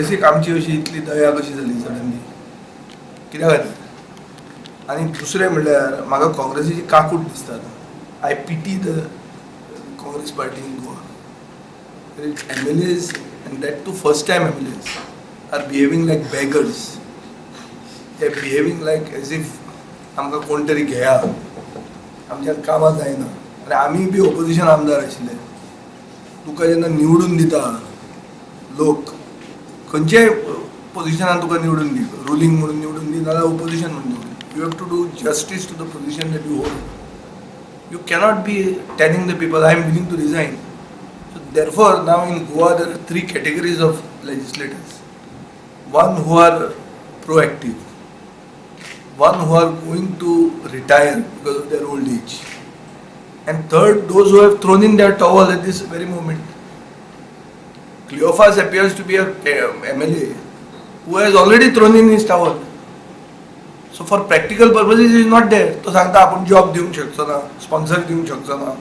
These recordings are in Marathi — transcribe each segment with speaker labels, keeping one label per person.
Speaker 1: काँग्रेसीक आमची अशी इतली दया कशी जाली सडनली कित्या खातीर आनी दुसरें म्हणल्यार म्हाका काँग्रेसीची काकूट दिसता I pity the Congress party in Goa MLAs and that too first time MLAs are behaving like beggars. They are behaving like as if आमकां कोण तरी घेया आमच्या कामां जायना आनी आमी बी ऑपोजिशन आमदार आशिल्ले तुका जेन्ना निवडून दिता लोक खंयच्याय पोजिशनान तुका निवडून दी रुलींग म्हणून निवडून दी नाल्यार ऑपोजिशन म्हणून निवडून you have to do justice to the position that you hold you cannot be telling the people I am willing to resign. So therefore now in Goa there are three categories of legislators. One who are proactive, one who are going to retire because of their old age, and third those who have thrown in their towel at this very moment. Cleophas appears to be a MLA who has already thrown in his towel. So for practical purposes he is not there. तो सांगता आपण जॉब दिवंक शकचो ना, स्पॉन्सर दिवंक शकचो ना.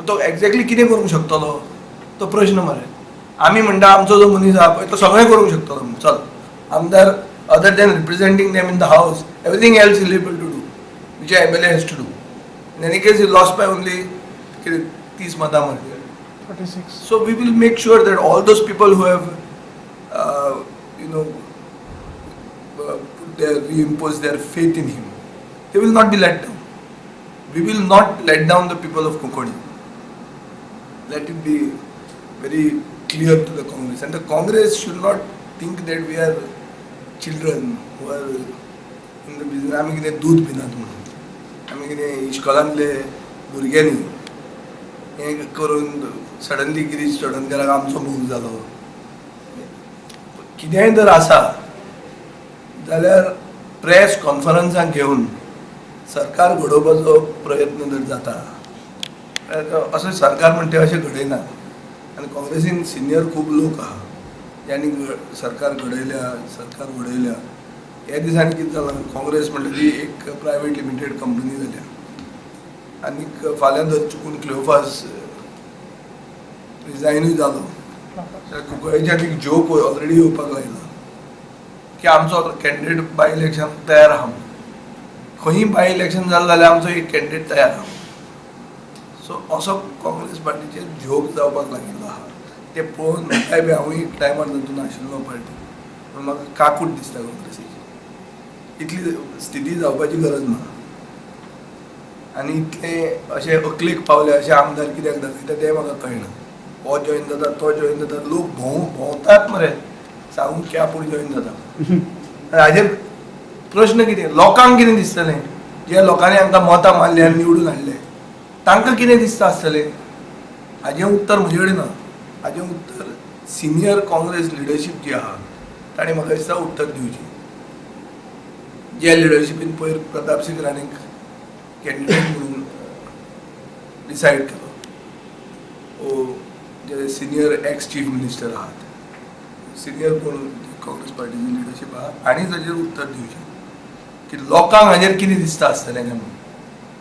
Speaker 1: तो एक्झॅक्टली कितें करूंक शकतलो तो प्रश्न मरे. आमी म्हणटा आमचो जो मनीस आहा पळय तो सगळें करूंक शकतलो चल आमदार other than representing them in the house everything else is able to do which MLA has to do. In any case he lost by only 30 मतां मरे 46. So we will make sure that all those people who have reimpose their faith in him, they will not be let down. We will not let down the people of Konkoni. Let it be very clear to the Congress. And the Congress should not think that we are children who are in the business. आमी कितें दूध पिनात म्हणून आमी कितें इश्कोलांतले भुरगे न्ही हें करून सडनली गिरीश चोडणकराक आमचो मूव जालो कितेंय जर आसा जाल्यार प्रेस कॉन्फरन्साक घेवन सरकार घडोवपाचो प्रयत्न जर जाता असं सरकार म्हणते अशें घडयना. आनी काँग्रेसीन सिनियर खूब लोक आहा ज्यांनी सरकार घडयल्या सरकार उडयल्या. ह्या दिसांनी कितें जालां काँग्रेस म्हणटा ती एक प्रायवेट लिमिटेड कंपनी जाल्या आनीक फाल्यां जर चुकून क्लिओफास रिजायनूय जालो जाल्यार कुंकळ्ळेच्यान एक जोक ऑलरेडी येवपाक लायला की आमचो कॅन्डिडेट बाय इलेक्शन तयार आहा खंयी बाय इलेक्शन जालें जाल्यार आमचो एक कॅन्डिडेट तयार आहा. सो असो काँग्रेस पार्टीचे जोक जावपाक लागिल्लो आहा ते पळोवन म्हाकाय बी हांवूय टायमार तातूंत आशिल्लो पार्टी पूण म्हाका काकूट दिसता काँग्रेसीची इतली स्थिती जावपाची गरज ना. आनी इतले अशे अकलेक पावले अशे आमदार कित्याक दाखयता तें म्हाका कळना. हो जॉयन जाता तो जॉयन जाता लोक भोंवतात मरे सांगून क्या पूण जॉयन जाता. हाजेर प्रश्न कितें लोकांक कितें दिसतलें जे लोकांनी आमकां मतां मारली आनी निवडून हाडले तांकां कितें दिसता आसतलें हाजें उत्तर म्हजे कडेन ना. हाजें उत्तर सिनियर काँग्रेस लिडरशीप जी आहा ताणें म्हाका दिसता उत्तर दिवचें. जे लिडरशिपीन पयर प्रताप सिंग राणेक कॅन्डिडेट म्हणून डिसायड केलो जे सिनियर एक्स चीफ मिनिस्टर आहात सिनियर कोण काँग्रेस पार्टीची लिडरशीप आहा हांणी ताजेर उत्तर दिवचें की लोकांक हाजेर कितें दिसता आसतलें काय म्हणून.